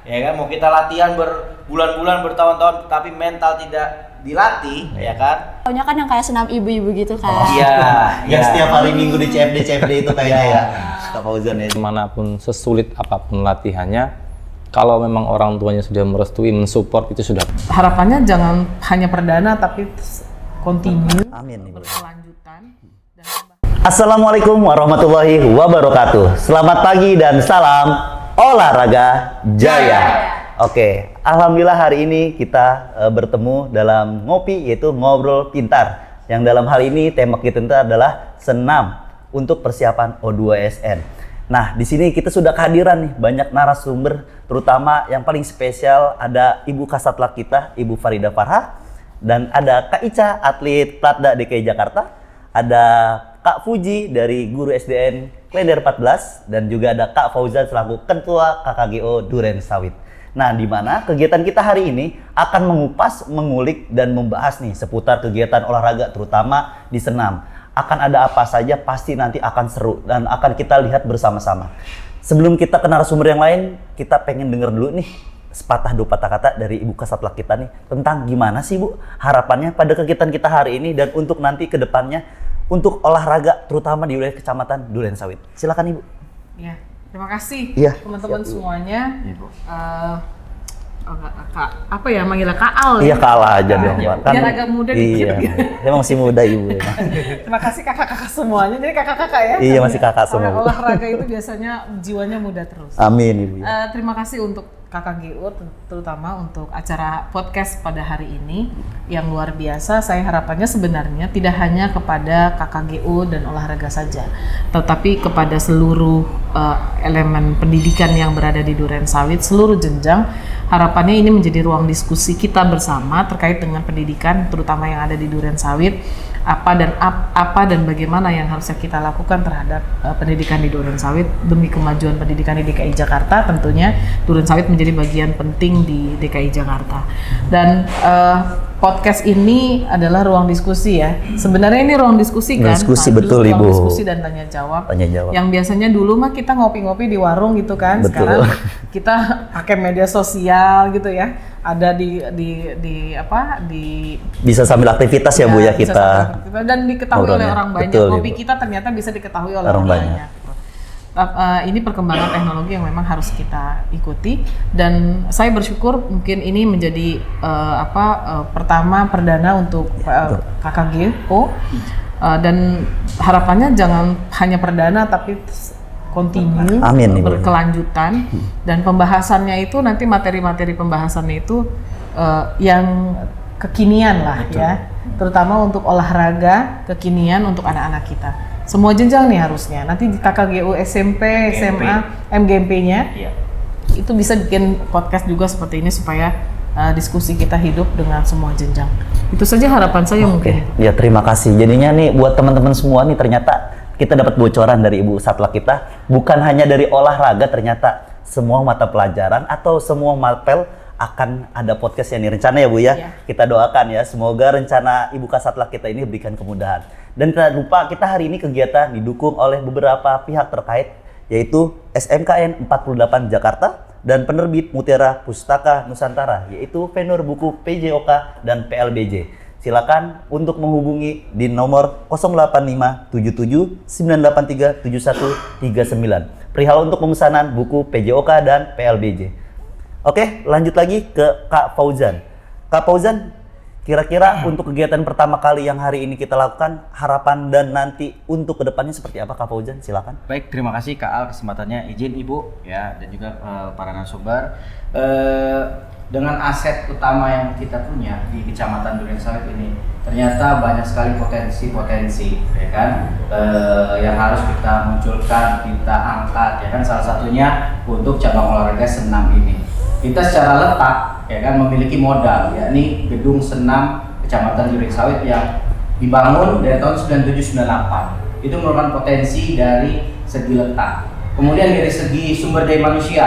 Ya kan, mau kita latihan berbulan-bulan, bertahun-tahun, tapi mental tidak dilatih, ya kan? Pokoknya kan yang kayak senam ibu-ibu gitu kan. Iya. Yang setiap hari Minggu di CFD itu kayaknya ya. Kak Fauzan ya. Dimanapun sesulit apapun latihannya, kalau memang orang tuanya sudah merestui, mensupport itu sudah. Harapannya jangan hanya perdana tapi continue. Amin. Berkelanjutan. Assalamualaikum warahmatullahi wabarakatuh. Selamat pagi dan salam olahraga jaya. Oke, alhamdulillah hari ini kita bertemu dalam ngopi, yaitu ngobrol pintar. Yang dalam hal ini tema kita itu adalah senam untuk persiapan O2SN. Nah, di sini kita sudah kehadiran nih banyak narasumber, terutama yang paling spesial ada Ibu Kasatlat kita, Ibu Farida Farha, dan ada Kak Ica, atlet Platda DKI Jakarta, ada Kak Fuji dari guru SDN Klender 14, dan juga ada Kak Fauzan selaku Ketua KKGO Duren Sawit. Nah, di mana kegiatan kita hari ini akan mengupas, mengulik, dan membahas nih seputar kegiatan olahraga terutama di senam. Akan ada apa saja, pasti nanti akan seru dan akan kita lihat bersama-sama. Sebelum kita ke narasumber yang lain, kita pengen denger dulu nih sepatah dua patah kata dari Ibu Kasatlat kita nih tentang gimana sih Bu harapannya pada kegiatan kita hari ini dan untuk nanti ke depannya untuk olahraga terutama di wilayah Kecamatan Duren Sawit. Silakan Ibu. Ya, terima kasih teman-teman semuanya. Apa ya manggilnya Kak Al ya? Iya, Kak Al aja dong. Biar agak muda dikit. Iya, saya masih muda Ibu. Terima kasih kakak-kakak semuanya. Jadi kakak-kakak ya? Iya, masih kakak semua. Olahraga itu biasanya jiwanya muda terus. Amin Ibu. Terima kasih untuk KKGO, terutama untuk acara podcast pada hari ini yang luar biasa. Saya harapannya sebenarnya tidak hanya kepada KKGO dan olahraga saja, tetapi kepada seluruh elemen pendidikan yang berada di Duren Sawit, seluruh jenjang. Harapannya ini menjadi ruang diskusi kita bersama terkait dengan pendidikan, terutama yang ada di Duren Sawit. Apa dan bagaimana yang harusnya kita lakukan terhadap pendidikan di Duren Sawit demi kemajuan pendidikan di DKI Jakarta. Tentunya Duren Sawit menjadi bagian penting di DKI Jakarta. Dan podcast ini adalah ruang diskusi ya. Sebenarnya ini ruang diskusi kan? Diskusi betul ruang Ibu. Diskusi dan tanya jawab. Yang biasanya dulu mah kita ngopi-ngopi di warung gitu kan. Betul. Sekarang kita pakai media sosial gitu ya. Ada di bisa sambil aktivitas ya Bu ya kita. Dan diketahui oleh orang banyak. Betul, Ngopi Ibu. kita ternyata bisa diketahui oleh orang banyak. Ini perkembangan teknologi yang memang harus kita ikuti dan saya bersyukur mungkin ini menjadi pertama perdana untuk KKGO dan harapannya jangan hanya perdana tapi continue. Amin, berkelanjutan dan pembahasannya itu nanti materi-materi pembahasannya itu yang kekinian lah. Betul. Ya, terutama untuk olahraga kekinian untuk anak-anak kita. Semua jenjang nih harusnya. Nanti di KKGO SMP, SMA, MGMP-nya itu bisa bikin podcast juga seperti ini supaya diskusi kita hidup dengan semua jenjang. Itu saja harapan saya mungkin. Ya, terima kasih. Jadinya nih buat teman-teman semua nih ternyata kita dapat bocoran dari Ibu Satlat kita, bukan hanya dari olahraga, ternyata semua mata pelajaran atau semua mapel akan ada podcast yang rencana ya Bu ya. Kita doakan ya, semoga rencana Ibu Kasatlat kita ini berikan kemudahan. Dan tidak lupa kita hari ini kegiatan didukung oleh beberapa pihak terkait, yaitu SMKN 48 Jakarta dan penerbit Mutiara Pustaka Nusantara, yaitu vendor buku PJOK dan PLBJ. Silakan untuk menghubungi di nomor 08577 983 7139 perihal untuk pemesanan buku PJOK dan PLBJ. Oke, lanjut lagi ke Kak Fauzan. Kak Fauzan, kira-kira untuk kegiatan pertama kali yang hari ini kita lakukan, harapan dan nanti untuk kedepannya seperti apa Kak Fauzan? Silakan. Baik, terima kasih Kak Al kesempatannya. Izin Ibu ya dan juga para narasumber. Dengan aset utama yang kita punya di Kecamatan Duren Sawit ini, ternyata banyak sekali potensi-potensi, ya kan, yang harus kita munculkan, kita angkat, ya kan. Salah satunya untuk cabang olahraga senam ini. Kita secara letak, ya kan, memiliki modal, yakni gedung senam Kecamatan Duren Sawit yang dibangun dari tahun 97-98. Itu merupakan potensi dari segi letak. Kemudian dari segi sumber daya manusia,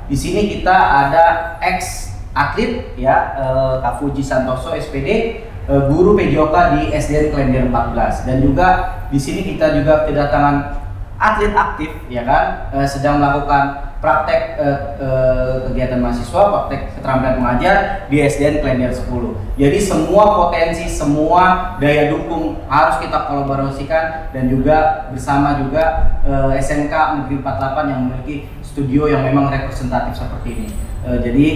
di sini kita ada atlet ya, Kak Fuji Santoso SPD, guru PJOK di SDN Klender 14, dan juga di sini kita juga kedatangan atlet aktif ya kan, sedang melakukan praktek kegiatan mahasiswa, praktek keterampilan mengajar di SDN Klender 10. Jadi semua potensi, semua daya dukung harus kita kolaborasikan, dan juga bersama juga SMK Negeri 48 yang memiliki studio yang memang representatif seperti ini. Jadi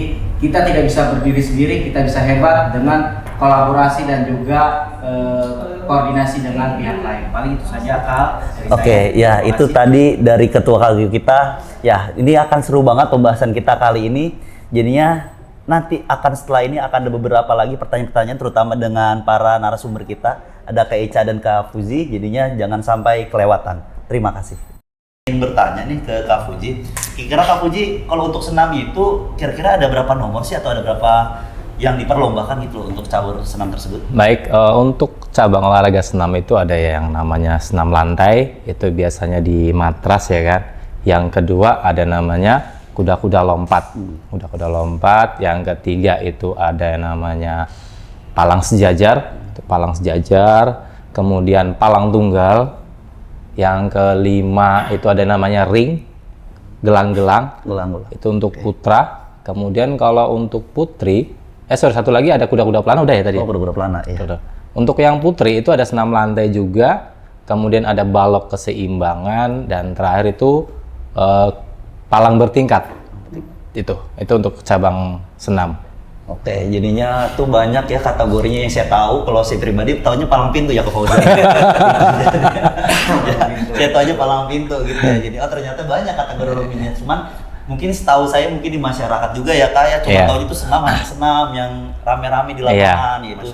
kita tidak bisa berdiri sendiri, kita bisa hebat dengan kolaborasi dan juga koordinasi dengan pihak lain. Paling itu saja, Kak. Oke, ya Terima itu kasih. tadi dari ketua KGU kita. Ya, ini akan seru banget pembahasan kita kali ini. Jadinya nanti setelah ini akan ada beberapa lagi pertanyaan-pertanyaan, terutama dengan para narasumber kita. Ada Kak Ica dan Kak Fuzi, jadinya jangan sampai kelewatan. Terima kasih. Ingin bertanya nih ke Kak Fuji. Kira-kira Kak Fuji, kalau untuk senam itu kira-kira ada berapa nomor sih, atau ada berapa yang diperlombakan gitu loh untuk cabur senam tersebut? Baik, untuk cabang olahraga senam itu ada yang namanya senam lantai, itu biasanya di matras ya kan. Yang kedua ada namanya kuda-kuda lompat. Kuda-kuda lompat. Yang ketiga itu ada yang namanya palang sejajar, itu palang sejajar. Kemudian palang tunggal. Yang kelima itu ada namanya ring, gelang-gelang. Gelang-gelang. Itu untuk putra. Kemudian kalau untuk putri, satu lagi ada kuda-kuda pelana, udah ya tadi? Oh, kuda-kuda pelana, iya. Udah. Untuk yang putri itu ada senam lantai juga, kemudian ada balok keseimbangan, dan terakhir itu palang bertingkat. Itu untuk cabang senam. Oke, jadinya tuh banyak ya kategorinya yang saya tahu. Kalau saya pribadi tahunya palang pintu ya, ke Fauzan. Saya tahu aja palang pintu gitu ya. Jadi ternyata banyak kategorinya. Cuman mungkin setahu saya mungkin di masyarakat juga ya Kak ya, cuma tahu itu senam yang rame-rame di lapangan gitu.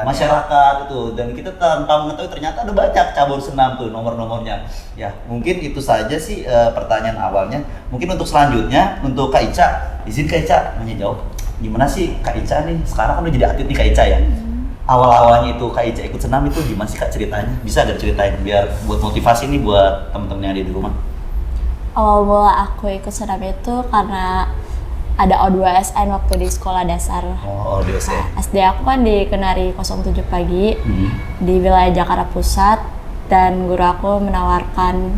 Masyarakat itu, dan kita tanpa mengetahui ternyata ada banyak cabur senam tuh nomor-nomornya. Ya, mungkin itu saja sih pertanyaan awalnya. Mungkin untuk selanjutnya untuk Kak Ica, izin Kak Ica menjawab. Gimana sih Kak Ica nih? Sekarang kan udah jadi atlet nih Kak Ica ya. Awal-awalnya itu Kak Ica ikut senam itu gimana sih Kak ceritanya? Bisa gak ceritain biar buat motivasi nih buat temen-temen yang ada di rumah? Awal mula aku ikut senam itu karena ada O2SN waktu di sekolah dasar. Oh, biasa. SD aku kan di Kenari 07 pagi di wilayah Jakarta Pusat, dan guru aku menawarkan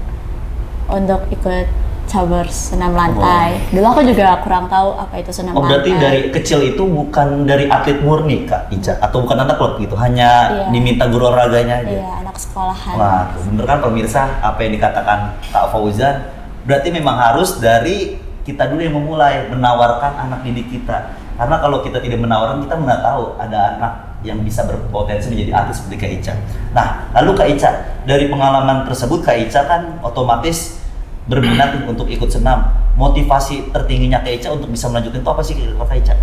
untuk ikut cabur senam lantai. Dulu aku juga kurang tahu apa itu senam lantai. Oh, berarti dari kecil itu bukan dari atlet murni Kak Ica, atau bukan anak klub gitu, hanya diminta guru olahraganya aja? Iya, anak sekolahan. Wah, bener kan pemirsa apa yang dikatakan Kak Fauzan? Berarti memang harus dari kita dulu yang memulai menawarkan anak didik kita. Karena kalau kita tidak menawarkan, kita nggak tahu ada anak yang bisa berpotensi menjadi atlet seperti Kak Ica. Nah, lalu Kak Ica, dari pengalaman tersebut Kak Ica kan otomatis berminat untuk ikut senam. Motivasi tertingginya Kak Ica untuk bisa melanjutkan itu apa sih Kak Ica?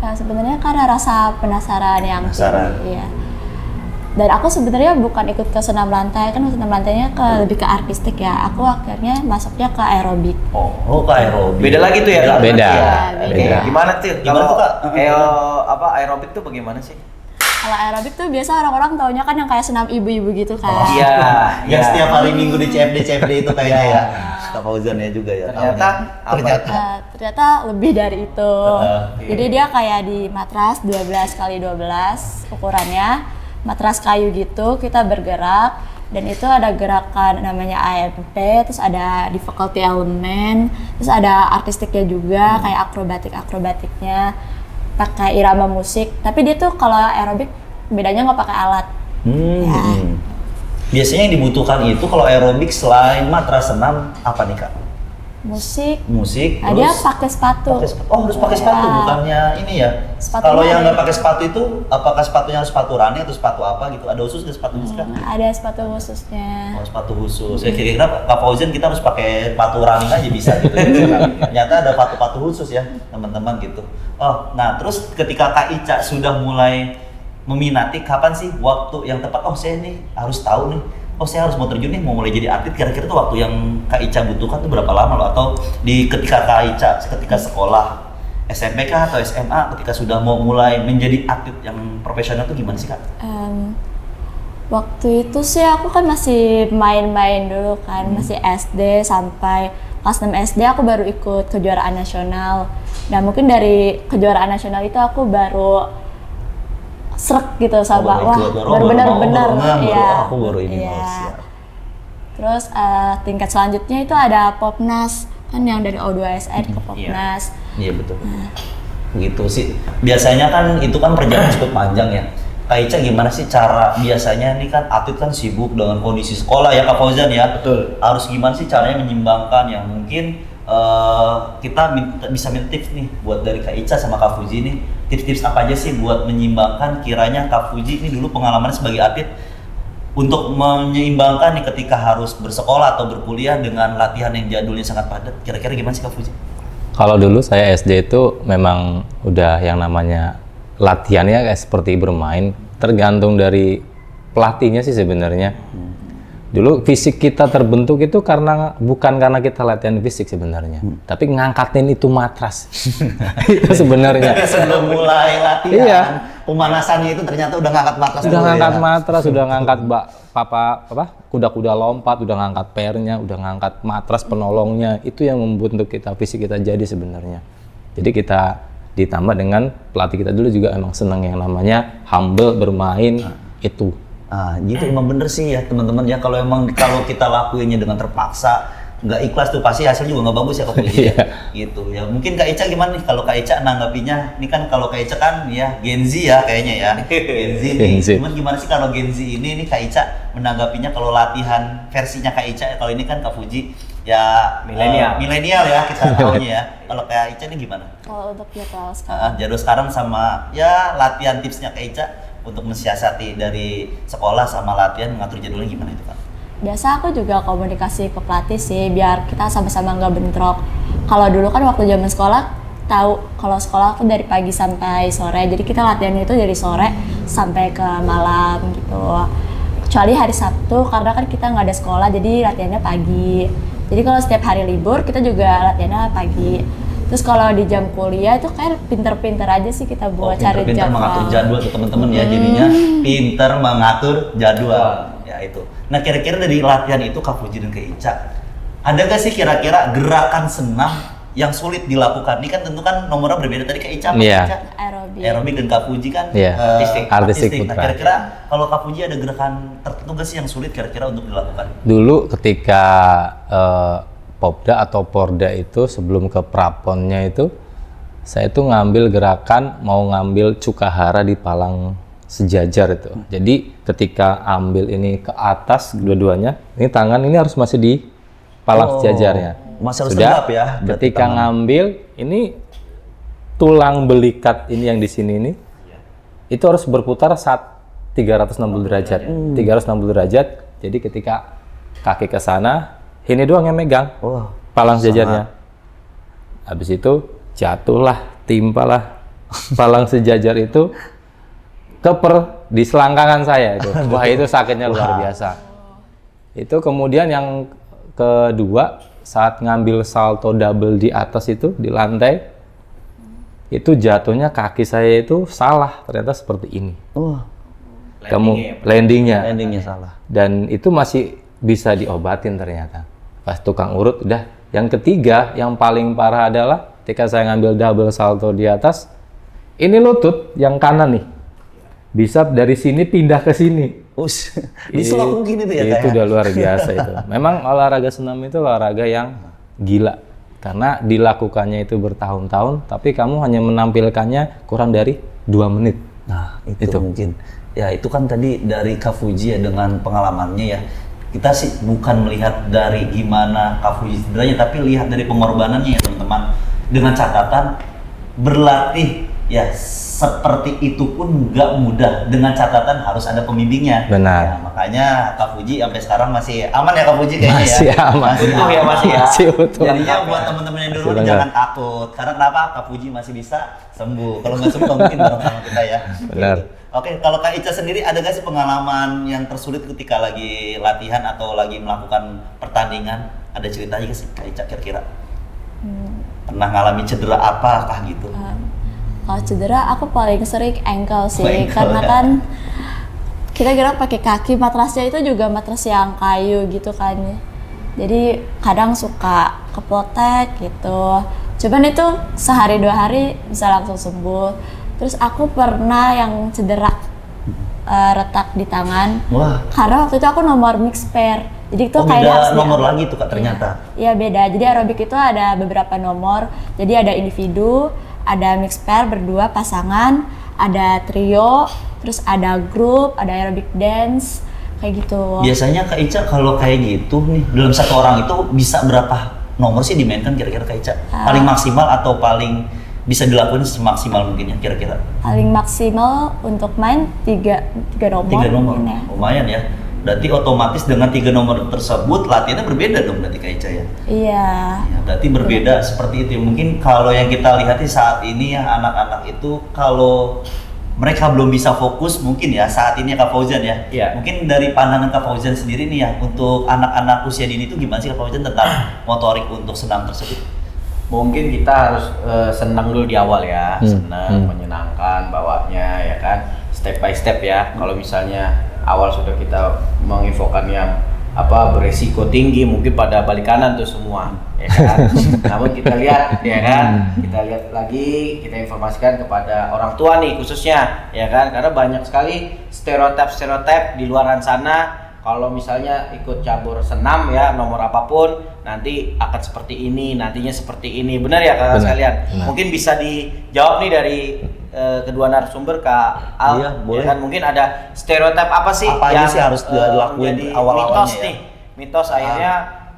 Nah, sebenarnya karena rasa penasaran yang tinggi. Iya. Dan aku sebenarnya bukan ikut ke senam lantai, kan senam lantainya lebih ke artistik ya. Aku akhirnya masuknya ke aerobik. Oh, ke aerobik. Beda lagi tuh ya? Beda. Beda. Gimana tuh? Gimana tuh, Kak? Aerobik tuh bagaimana sih? Kalau aerobik tuh biasa orang-orang taunya kan yang kayak senam ibu-ibu gitu kan. Iya. Yang setiap hari Minggu di CFD itu kayaknya ya. Kak Fauzan ya juga ya. Ternyata lebih dari itu. Jadi dia kayak di matras 12x12 ukurannya. Matras kayu gitu, kita bergerak, dan itu ada gerakan namanya AMP, terus ada di faculty element, terus ada artistiknya juga, kayak akrobatiknya pakai irama musik. Tapi dia tuh kalau aerobik bedanya nggak pakai alat. Ya. Biasanya yang dibutuhkan itu kalau aerobik selain matras senam apa nih Kak? Musik. terus Dia pakai sepatu. harus pakai sepatu, bukannya ini ya. Sepatunya Kalau yang ada. nggak pakai sepatu itu, apakah sepatunya harus sepatu running atau sepatu apa gitu? Ada khusus nggak sepatunya Kak? Ada sepatu khususnya. Oh, sepatu khusus. Ya kira-kira Kak Fauzan kita harus pakai sepatu running aja bisa gitu. Ternyata ada sepatu khusus ya teman-teman gitu. Oh, nah terus ketika Kak Ica sudah mulai meminati, kapan sih waktu yang tepat? Oh, saya nih harus tahu nih. Oh, saya harus mau terjun nih, mau mulai jadi atlet. Kira-kira tuh waktu yang Kak Ica butuhkan tuh berapa lama loh? Atau ketika Kak Ica ketika sekolah SMP kah atau SMA, ketika sudah mau mulai menjadi atlet yang profesional tuh gimana sih Kak? Waktu itu sih aku kan masih main-main dulu kan, masih SD sampai kelas 6 SD aku baru ikut kejuaraan nasional. Dan mungkin dari kejuaraan nasional itu aku baru srek gitu sama baru benar-benar aku baru ini iya. Terus tingkat selanjutnya itu ada Popnas. kan yang dari O2SN ke Popnas. Iya betul. Gitu sih. Biasanya kan itu kan perjalanan cukup panjang ya. Kak Ica gimana sih cara biasanya nih kan atlet kan sibuk dengan kondisi sekolah ya Kak Fauzan ya. Betul. Harus gimana sih caranya menyimbangkan yang mungkin kita bisa minta tips nih buat dari Kak Ica sama Kak Fuji nih. Tips-tips apa aja sih buat menyimbangkan kiranya Kak Fuji ini dulu pengalaman sebagai atlet untuk menyeimbangkan nih ketika harus bersekolah atau berkuliah dengan latihan yang jadulnya sangat padat. Kira-kira gimana sih Kak Fuji? Kalau dulu saya SD itu memang udah yang namanya latihannya kayak seperti bermain, tergantung dari pelatihnya sih sebenarnya. Dulu fisik kita terbentuk itu bukan karena kita latihan fisik sebenarnya, tapi ngangkatin itu matras. Itu sebenarnya. Sebelum mulai latihan, Iya. pemanasannya itu ternyata udah ngangkat matras Udah dulu ngangkat ya. matras, udah ngangkat kuda-kuda lompat, udah ngangkat pernya, udah ngangkat matras penolongnya. Itu yang membentuk kita, fisik kita jadi sebenarnya. Jadi kita ditambah dengan pelatih kita dulu juga emang senang yang namanya humble bermain itu. Ah, gitu emang bener sih ya teman-teman ya, kalau kita lakuinnya dengan terpaksa nggak ikhlas tuh pasti hasil juga nggak bagus ya Kak Puji ya. Gitu ya. Mungkin Kak Ica gimana nih kalau Kak Ica nanggapinya? Ini kan kalau Kak Ica kan ya Gen Z ya kayaknya ya. Gen Z nih. Cuman gimana sih kalau Gen Z ini Kak Ica menanggapinya kalau latihan versinya Kak Ica, kalau ini kan Kak Fuji ya milenial ya kita tahunya ya. Kalau Kak Ica ini gimana? Kalau untuk jadwal sekarang, Jadwal sekarang sama ya latihan tipsnya Kak Ica untuk mensiasati dari sekolah sama latihan mengatur jadwalnya gimana itu Kak? biasa aku juga komunikasi ke pelatih sih biar kita sama-sama nggak bentrok. Kalau dulu kan waktu zaman sekolah tahu kalau sekolah aku dari pagi sampai sore, jadi kita latihannya itu dari sore sampai ke malam gitu. Kecuali hari Sabtu karena kan kita nggak ada sekolah jadi latihannya pagi. Jadi kalau setiap hari libur kita juga latihannya pagi. Terus kalau di jam kuliah itu kayak pinter-pinter aja sih kita buat cari pinter jadwal. mengatur jadwal tuh teman-teman ya, jadinya pinter mengatur jadwal ya itu. Nah kira-kira dari latihan itu Kak Fuji dan Kak Ica, ada gak sih kira-kira gerakan senam yang sulit dilakukan? Ini kan tentu kan nomornya berbeda tadi Kak Ica sama Kak Ica. Aerobik dan Kak Fuji kan artistik Nah putra. kira-kira kalau Kak Fuji ada gerakan tertentu gak sih yang sulit kira-kira untuk dilakukan? Dulu ketika Popda atau Porda itu sebelum ke Praponnya itu saya tuh ngambil gerakan mau ngambil Cukahara di palang sejajar itu. Jadi ketika ambil ini ke atas dua-duanya, ini tangan ini harus masih di palang sejajarnya. Masih harus Sudah, tegap ya. ketika ngambil ini tulang belikat ini yang di sini ini itu harus berputar saat 360 derajat. 360 derajat. Jadi ketika kaki ke sana, ini doang yang megang palang sejajarnya. Habis itu jatuhlah, timpalah palang sejajar itu di selangkangan saya itu. Wah itu sakitnya luar biasa. Itu kemudian yang kedua saat ngambil salto double di atas itu di lantai, itu jatuhnya kaki saya itu salah, ternyata seperti ini. Landingnya salah. Dan itu masih bisa diobatin ternyata. Pas tukang urut udah. Yang ketiga yang paling parah adalah ketika saya ngambil double salto di atas, ini lutut yang kanan nih bisa dari sini pindah ke sini. Diselok mungkin itu ya. Itu udah luar biasa itu. Memang olahraga senam itu olahraga yang gila karena dilakukannya itu bertahun-tahun, tapi kamu hanya menampilkannya kurang dari 2 menit. Nah itu mungkin. Ya itu kan tadi dari Kak Fuji ya dengan pengalamannya ya. Kita sih bukan melihat dari gimana Kak Fuji sebenarnya, tapi lihat dari pengorbanannya ya teman-teman. Dengan catatan berlatih ya seperti itu pun nggak mudah, dengan catatan harus ada pembimbingnya. Benar. Ya, makanya Kak Fuji sampai sekarang masih aman ya Kak Fuji kayaknya Masih ya. aman. Masih utuh ya masih ya. Masih utuh. Jadinya buat teman-teman yang dulu Masih jangan takut. Karena kenapa? Kak Fuji masih bisa sembuh. Kalau nggak sembuh mungkin bareng sama kita ya. Benar. Oke, kalau Kak Ica sendiri ada gak sih pengalaman yang tersulit ketika lagi latihan atau lagi melakukan pertandingan? Ada ceritanya gak sih Kak Ica kira-kira? Pernah ngalami cedera apakah gitu? Kalau cedera aku paling sering ankle sih, Ankle, karena ya. kan kita gerak pakai kaki, matrasnya itu juga matras yang kayu gitu kan. Jadi kadang suka kepotek gitu. Cuman itu sehari 2 hari bisa langsung sembuh. Terus aku pernah yang cedera retak di tangan. Wah. Karena waktu itu aku nomor mix pair. Jadi itu Oh, kayak beda harus nomor diambil. lagi tuh Kak ternyata. Iya beda. Jadi aerobik itu ada beberapa nomor. Jadi ada individu, ada mixed pair berdua pasangan, ada trio, terus ada grup, ada aerobic dance kayak gitu. Biasanya Kak Ica kalau kayak gitu nih dalam satu orang itu bisa berapa nomor sih dimainkan kira-kira Kak Ica? Paling maksimal atau paling bisa dilakukan semaksimal mungkin ya kira-kira? Paling maksimal untuk main tiga nomor. 3 nomor, mungkin ya. lumayan ya. Berarti otomatis dengan 3 nomor tersebut latihannya berbeda dong berarti Kak Ica ya? Iya. Ya, berarti berbeda seperti itu. Mungkin kalau yang kita lihat saat ini ya anak-anak itu kalau mereka belum bisa fokus mungkin ya saat ini ya Kak Fauzan ya. Iya. Mungkin dari pandangan Kak Fauzan sendiri nih ya untuk anak-anak usia dini itu gimana sih Kak Fauzan tentang motorik untuk senam tersebut? Mungkin kita harus senang dulu di awal ya, senang, menyenangkan bawanya ya kan, step by step ya. Kalau misalnya awal sudah kita menginfokan yang beresiko tinggi, mungkin pada balik kanan tuh semua, ya kan. Namun kita lihat, ya kan, kita lihat lagi, kita informasikan kepada orang tua nih khususnya, ya kan, karena banyak sekali stereotip di luaran sana. Kalau misalnya ikut cabur senam ya nomor apapun nanti akan seperti ini, nantinya seperti ini, benar ya kakak sekalian? Mungkin bisa dijawab nih dari kedua narasumber Kak Al, Iya, boleh. ya kan mungkin ada stereotip apa sih Apa aja sih harus dilakuin menjadi awal-awalnya mitos ya? nih, mitos akhirnya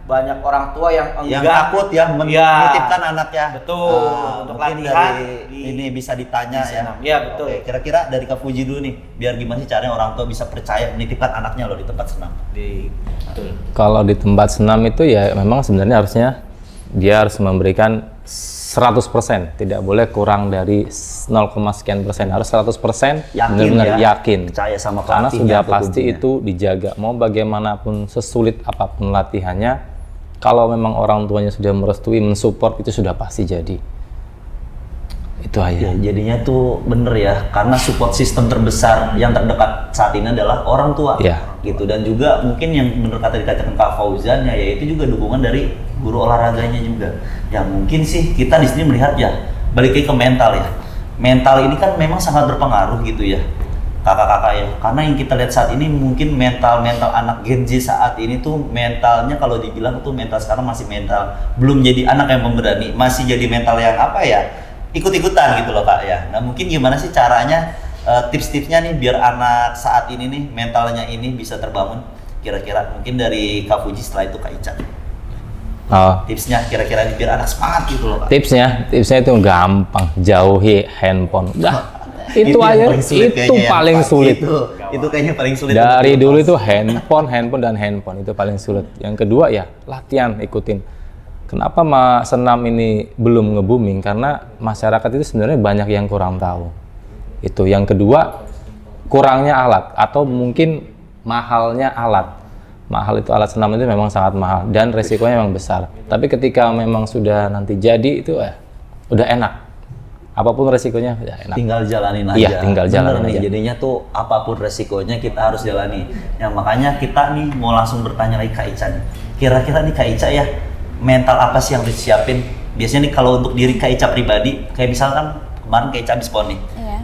banyak orang tua yang Yang enggan takut ya menitipkan anaknya. betul untuk mungkin latihan dari ini bisa ditanya di ya. senam. Iya, betul. Oke, kira-kira dari Kak Fuji dulu nih, biar gimana sih caranya orang tua bisa percaya menitipkan anaknya loh di tempat senam. betul. Kalau di tempat senam itu ya memang sebenarnya harusnya dia harus memberikan 100%, tidak boleh kurang dari 0, sekian persen, harus 100% Yakin benar-benar ya, yakin. percaya sama Karena pelatihnya sudah atau pasti coachnya. itu dijaga, mau bagaimanapun sesulit apapun latihannya, kalau memang orang tuanya sudah merestui, mensupport itu sudah pasti jadi. Itu aja. Ya, jadinya tuh bener ya, karena support system terbesar yang terdekat saat ini adalah orang tua. Iya. Gitu, dan juga mungkin yang bener kata dikatakan Kak Fauzan ya, yaitu juga dukungan dari guru olahraganya juga. Yang mungkin sih kita di sini melihat ya, balik lagi ke mental ya. Mental ini kan memang sangat berpengaruh gitu ya, kakak-kakak ya. Karena yang kita lihat saat ini mungkin mental anak Gen Z saat ini tuh mentalnya kalau dibilang tuh mental sekarang masih mental belum jadi anak yang pemberani, masih jadi mental yang ikut-ikutan gitu loh Kak ya. Nah mungkin gimana sih caranya, tips-tipsnya nih biar anak saat ini nih mentalnya ini bisa terbangun kira-kira, mungkin dari Kak Fuji setelah itu Kak Ica. Oh, Tipsnya kira-kira nih biar anak semangat gitu loh Kak. tipsnya itu gampang, jauhi handphone. Udah, itu yang aja, paling sulit itu kayaknya ya, paling Pak. sulit. Itu kayaknya paling sulit. Dari untuk dulu dilepas. itu handphone itu paling sulit. Yang kedua ya latihan, ikutin. Kenapa senam ini belum nge-booming? Karena masyarakat itu sebenarnya banyak yang kurang tahu. Itu. Yang kedua, kurangnya alat atau mungkin mahalnya alat. Mahal itu, alat senam itu memang sangat mahal dan resikonya memang besar. Tapi ketika memang sudah nanti jadi itu udah enak. Apapun resikonya udah enak. Tinggal jalanin aja. Iya, tinggal jalanin Bener nih, aja. jadinya tuh apapun resikonya kita harus jalani. Ya makanya kita nih mau langsung bertanya lagi Kak Ica nih. Kira-kira nih Kak Ica ya, mental apa sih yang harus disiapin? Biasanya nih kalau untuk diri Kak Ica pribadi, kayak misalkan kemarin Kak Ica habis pon nih. Iya.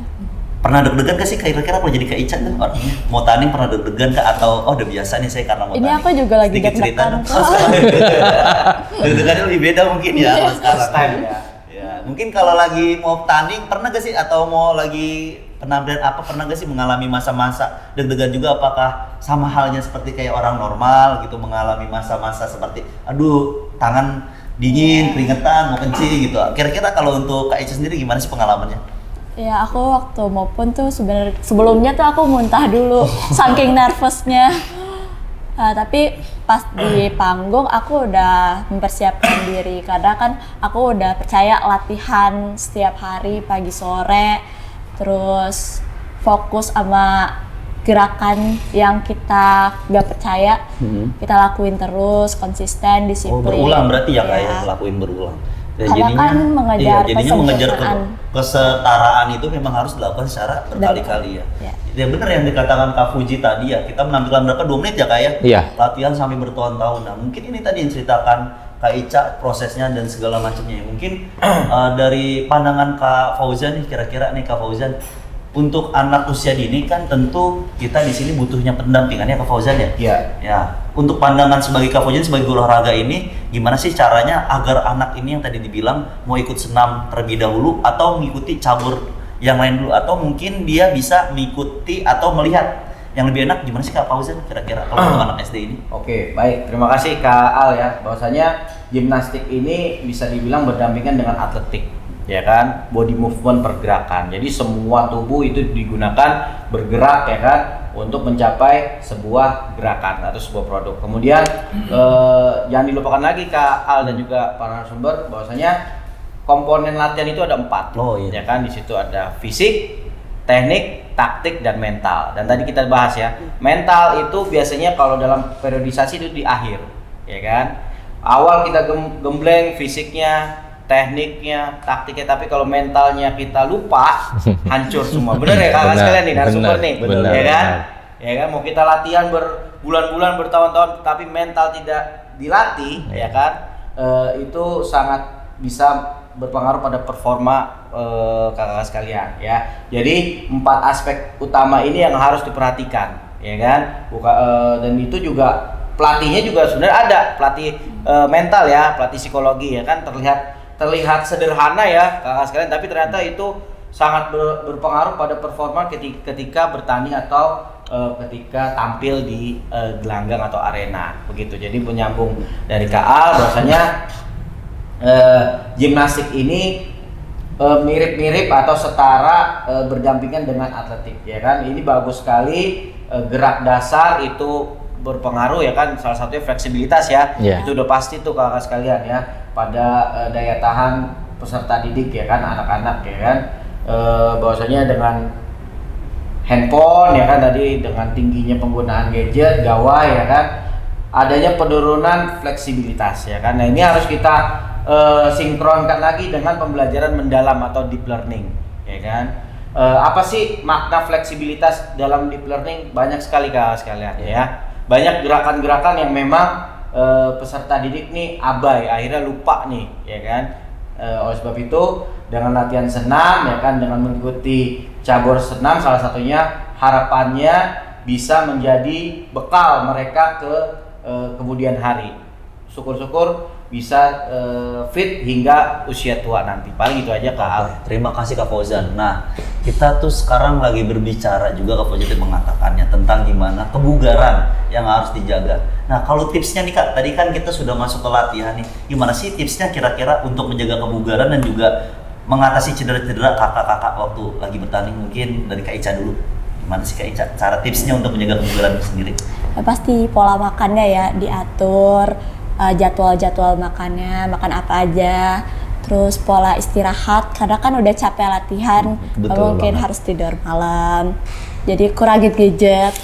Pernah deg-degan gak sih kira-kira kalau jadi Kak Ica tuh orangnya? Mau tanding pernah deg-degan kah? Atau udah biasa nih saya karena mau Ini tanding? aku juga lagi Sedikit cerita deg-degan dong. kok. Deg-degannya lebih beda mungkin ya kalau sekarang. Style ya. Ya, mungkin kalau lagi mau tanding pernah gak sih, atau mau lagi penampilan apa, pernah gak sih mengalami masa-masa deg-degan juga? Apakah sama halnya seperti kayak orang normal gitu, mengalami masa-masa seperti aduh tangan dingin, keringetan, mau kencing gitu. Kira-kira kalau untuk Kak Ica sendiri gimana sih pengalamannya? Ya aku waktu maupun tuh sebenarnya sebelumnya tuh aku muntah dulu saking nervousnya. Tapi pas di panggung aku udah mempersiapkan diri karena kan aku udah percaya latihan setiap hari pagi sore, terus fokus sama gerakan yang kita gak percaya kita lakuin terus, konsisten, Oh, disiplin. berulang berarti ya Kak ya, Iya. lakuin berulang. Ya, Karena kan mengejar jadinya mengejar kesempurnaan. kesetaraan itu memang harus dilakukan secara berkali-kali ya. Ya. Ya benar yang dikatakan Kak Fuji tadi ya, kita menampilkan berapa 2 menit ya Kak ya? Iya. Latihan sampai bertahun-tahun. Nah mungkin ini tadi yang ceritakan Kak Ica prosesnya dan segala macamnya. Mungkin dari pandangan Kak Fauzan nih, kira-kira nih Kak Fauzan, untuk anak usia dini kan tentu kita di sini butuhnya pendampingannya Kak Fauzan ya. Iya. Ya, untuk pandangan sebagai Kak Fauzan sebagai guru olahraga ini, gimana sih caranya agar anak ini yang tadi dibilang mau ikut senam terlebih dahulu atau mengikuti cabur yang lain dulu, atau mungkin dia bisa mengikuti atau melihat yang lebih enak, gimana sih Kak Fauzan kira-kira kalau untuk anak SD ini? Oke, baik. Terima kasih Kak Al ya. Bahwasanya gimnastik ini bisa dibilang berdampingan dengan atletik, ya kan? Body movement, pergerakan. Jadi semua tubuh itu digunakan bergerak, ya kan, untuk mencapai sebuah gerakan atau sebuah produk. Kemudian jangan dilupakan lagi Kak Al dan juga para narasumber bahwasanya komponen latihan itu ada 4. Oh, iya. Ya kan? Di situ ada fisik, teknik, taktik, dan mental. Dan tadi kita bahas ya, mental itu biasanya kalau dalam periodisasi itu di akhir, ya kan. Awal kita gembleng fisiknya, tekniknya, taktiknya, tapi kalau mentalnya kita lupa, hancur semua. Bener ya kakak sekalian nih, narasumber nih, bener, ya kan? bener. Ya kan, mau kita latihan berbulan-bulan, bertahun-tahun, tapi mental tidak dilatih, ya kan? Itu sangat bisa berpengaruh pada performa kakak sekalian ya. Jadi 4 aspek utama ini yang harus diperhatikan, ya kan? Dan itu juga pelatihnya juga sebenarnya ada pelatih mental ya, pelatih psikologi ya kan. Terlihat sederhana ya kakak sekalian, tapi ternyata itu sangat berpengaruh pada performa ketika bertanding atau ketika tampil di gelanggang atau arena begitu. Jadi menyambung dari Kak Al bahwasanya gimnastik ini mirip-mirip atau setara berdampingan dengan atletik ya kan. Ini bagus sekali, gerak dasar itu berpengaruh ya kan, salah satunya fleksibilitas ya. Itu udah pasti tuh kakak sekalian ya pada daya tahan peserta didik ya kan, anak-anak ya kan. Bahwasanya dengan handphone ya kan tadi, dengan tingginya penggunaan gadget, gawai ya kan, adanya penurunan fleksibilitas ya kan. Nah ini harus kita sinkronkan lagi dengan pembelajaran mendalam atau deep learning, ya kan? Apa sih makna fleksibilitas dalam deep learning? Banyak sekali kakak sekalian, ya. Banyak gerakan-gerakan yang memang peserta didik nih abai, akhirnya lupa nih, ya kan? Oleh sebab itu, dengan latihan senam, ya kan, dengan mengikuti cabur senam, salah satunya harapannya bisa menjadi bekal mereka ke kemudian hari. Syukur-syukur bisa fit hingga usia tua nanti. Paling itu aja Kak Al. Terima kasih Kak Fauzan. Nah, kita tuh sekarang lagi berbicara juga, Kak Fauzan mengatakannya tentang gimana kebugaran yang harus dijaga. Nah, kalau tipsnya nih Kak, tadi kan kita sudah masuk ke latihan nih. Gimana sih tipsnya kira-kira untuk menjaga kebugaran dan juga mengatasi cedera-cedera kakak-kakak waktu lagi bertanding? Mungkin dari Kak Ica dulu. Gimana sih Kak Ica cara tipsnya untuk menjaga kebugaran sendiri? Ya, pasti pola makannya ya diatur, jadwal-jadwal makannya, makan apa aja, terus pola istirahat karena kan udah capek latihan, mungkin harus tidur malam, jadi kurangin gadget.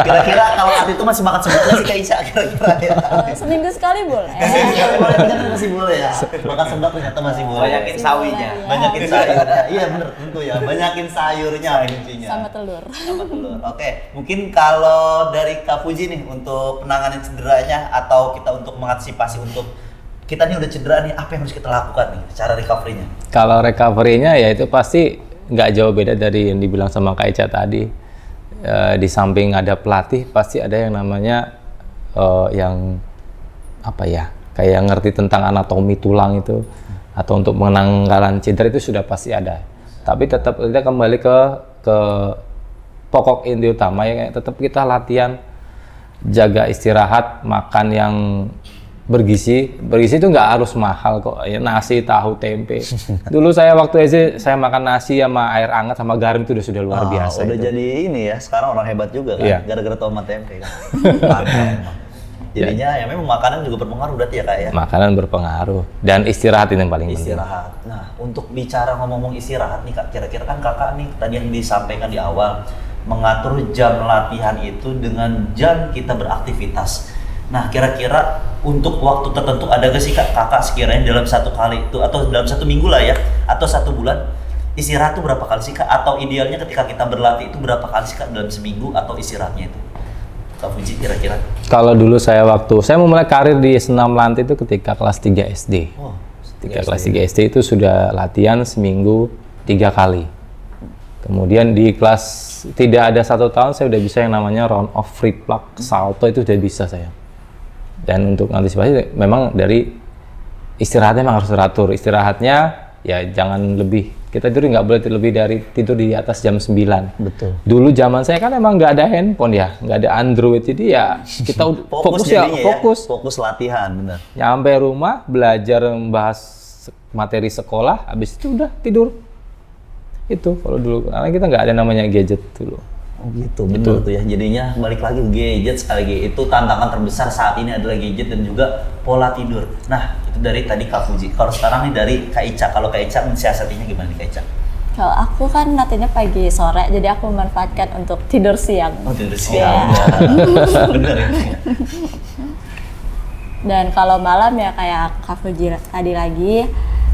Kira-kira kalau saat itu masih makan seblak sih Kak Ica kira-kira ya? Seminggu sekali boleh. Masih boleh ya, makan seblak ternyata masih boleh. Banyakin sawinya, ya. Banyakin sayurnya, iya bener tentu ya, banyakin sayurnya intinya. Sama telur. Sama telur. Oke, mungkin kalau dari Kak Puji nih untuk penanganan cederanya atau kita untuk mengantisipasi untuk kita nih udah cedera nih, apa yang harus kita lakukan nih cara recovery-nya? Kalau recovery-nya ya itu pasti nggak jauh beda dari yang dibilang sama Kak Ica tadi. Di samping ada pelatih, pasti ada yang namanya yang apa ya, kayak ngerti tentang anatomi tulang itu, atau untuk menanggalan cedera itu sudah pasti ada. Tapi tetap kita kembali ke pokok inti utama ya, tetap kita latihan, jaga istirahat, makan yang bergizi itu nggak harus mahal kok ya, nasi, tahu, tempe. Dulu saya waktu SD saya makan nasi sama air hangat sama garam itu sudah luar biasa. Udah itu. Jadi ini ya, sekarang orang hebat juga kan, Iya. gara-gara tomat tempe kan. Jadinya ya memang makanan juga berpengaruh berarti ya Kak ya. Makanan berpengaruh dan istirahat ini yang paling penting. Istirahat. Nah, untuk bicara ngomong istirahat nih Kak, kira-kira kan Kakak nih tadi yang disampaikan di awal mengatur jam latihan itu dengan jam kita beraktivitas. Nah, kira-kira untuk waktu tertentu ada gak sih Kak, Kakak sekiranya dalam satu kali itu atau dalam satu minggu lah ya, atau satu bulan istirahat itu berapa kali sih Kak? Atau idealnya ketika kita berlatih itu berapa kali sih Kak dalam seminggu atau istirahatnya itu? Kak Fuji kira-kira? Kalau dulu saya memulai karir di senam lantai itu ketika kelas 3 SD. Oh, Ketika kelas 3 SD itu sudah latihan seminggu 3 kali. Kemudian di kelas tidak ada 1 tahun saya udah bisa yang namanya round of free plug salto, itu udah bisa saya. Dan untuk antisipasi memang dari istirahatnya memang harus teratur. Istirahatnya ya jangan lebih, kita tidur nggak boleh lebih dari tidur di atas jam 9. Betul. Dulu zaman saya kan emang nggak ada handphone ya, nggak ada Android, jadi ya kita fokus ya, jadinya fokus latihan, benar. Nyampe rumah belajar membahas materi sekolah, habis itu udah tidur. Itu kalau dulu, karena kita nggak ada namanya gadget dulu. Oh gitu, betul tuh ya. Jadinya balik lagi gadget sekali lagi. Itu tantangan terbesar saat ini adalah gadget dan juga pola tidur. Nah, itu dari tadi Kak Fuji. Kalau sekarang nih dari Kak Ica. Kalau Kak Ica mensiasatinya gimana nih Kak Ica? Kalau aku kan latihannya pagi sore, jadi aku memanfaatkan untuk tidur siang. Oh tidur siang. Bener ya. Dan kalau malam ya kayak Kak Fuji tadi lagi,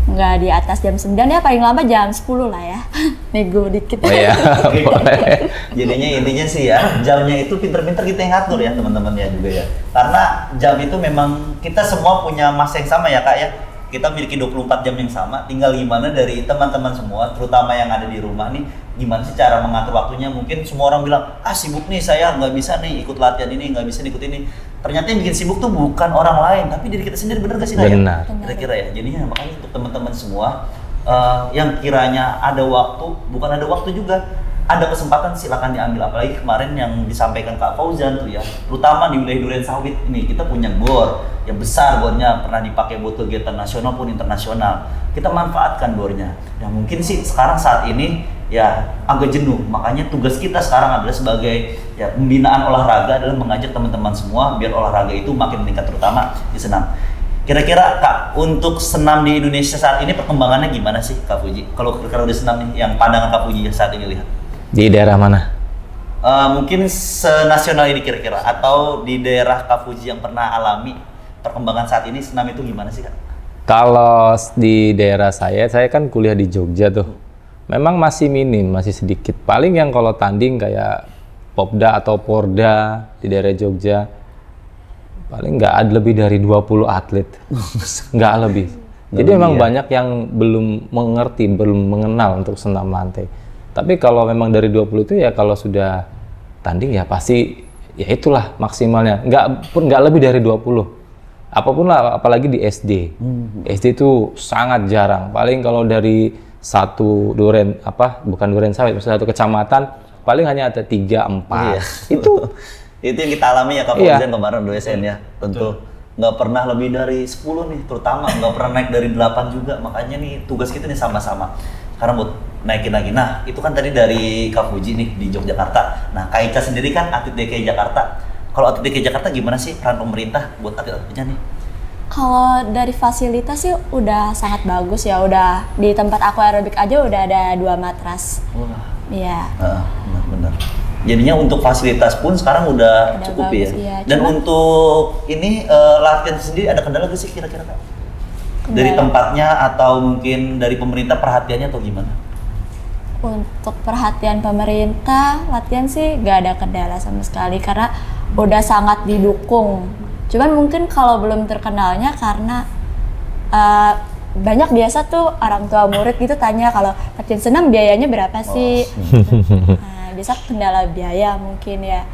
nggak di atas jam 9 ya, paling lama jam 10 lah ya. Nego dikit. Oh iya, boleh. Jadinya intinya sih ya, jamnya itu pinter-pinter kita yang ngatur ya teman-teman ya juga ya. Karena jam itu memang kita semua punya masa yang sama ya Kak ya. Kita miliki 24 jam yang sama, tinggal gimana dari teman-teman semua, terutama yang ada di rumah nih, gimana sih cara mengatur waktunya. Mungkin semua orang bilang, sibuk nih saya, nggak bisa nih ikut latihan ini, nggak bisa ikut ini. Ternyata yang bikin sibuk tuh bukan orang lain, tapi diri kita sendiri, bener gak sih Kak? Benar. Kira-kira ya, jadinya makanya untuk teman-teman semua, yang kiranya ada waktu, bukan ada waktu juga, ada kesempatan silakan diambil. Apalagi kemarin yang disampaikan Kak Fauzan tuh ya, terutama di wilayah Duren Sawit ini kita punya gor yang besar, gornya pernah dipakai buat kegiatan nasional pun internasional. Kita manfaatkan gornya. Dan mungkin sih sekarang saat ini ya agak jenuh, makanya tugas kita sekarang adalah sebagai ya pembinaan olahraga adalah mengajak teman-teman semua biar olahraga itu makin meningkat, terutama di senam. Kira-kira Kak, untuk senam di Indonesia saat ini perkembangannya gimana sih Kak Fuji? Kalau kira-kira di senam nih, yang pandangan Kak Fuji saat ini lihat? Di daerah mana? Mungkin senasional ini kira-kira, atau di daerah Kak Fuji yang pernah alami perkembangan saat ini senam itu gimana sih Kak? Kalau di daerah saya kan kuliah di Jogja tuh. Memang masih minim, masih sedikit. Paling yang kalau tanding kayak Popda atau Porda di daerah Jogja, paling nggak ada lebih dari 20 atlet. Nggak lebih. Jadi memang banyak yang belum mengerti, belum mengenal untuk senam lantai. Tapi kalau memang dari 20 itu ya kalau sudah tanding ya pasti ya itulah maksimalnya. Nggak lebih dari 20. Apapun lah, apalagi di SD. SD itu sangat jarang. Paling kalau dari satu bukan Duren Sawit, misalnya satu kecamatan paling hanya ada 3-4. Iya. Itu yang kita alami ya Kak Fauzan kemarin dosen ya. Tentu nggak pernah lebih dari 10 nih, terutama nggak pernah naik dari 8 juga. Makanya nih tugas kita nih sama-sama. Karena buat naikin lagi. Nah, itu kan tadi dari Kak Fuji nih di Yogyakarta. Nah, Kak Ica sendiri kan atlet DKI Jakarta. Kalau atlet DKI Jakarta gimana sih peran pemerintah buat atlet-atletnya nih? Kalau dari fasilitas sih udah sangat bagus ya, udah di tempat aku aerobik aja udah ada 2 matras. Wah. Iya. Benar. Jadinya untuk fasilitas pun sekarang udah cukup bagus, ya. iya. Dan untuk ini latihan sendiri ada kendala gak sih kira-kira Kak? Dari tempatnya atau mungkin dari pemerintah perhatiannya atau gimana? Untuk perhatian pemerintah, latihan sih gak ada kendala sama sekali karena udah sangat didukung. Cuman mungkin kalau belum terkenalnya karena banyak biasa tuh orang tua murid gitu tanya kalau latihan senam biayanya berapa sih? Nah, biasa kendala biaya mungkin ya.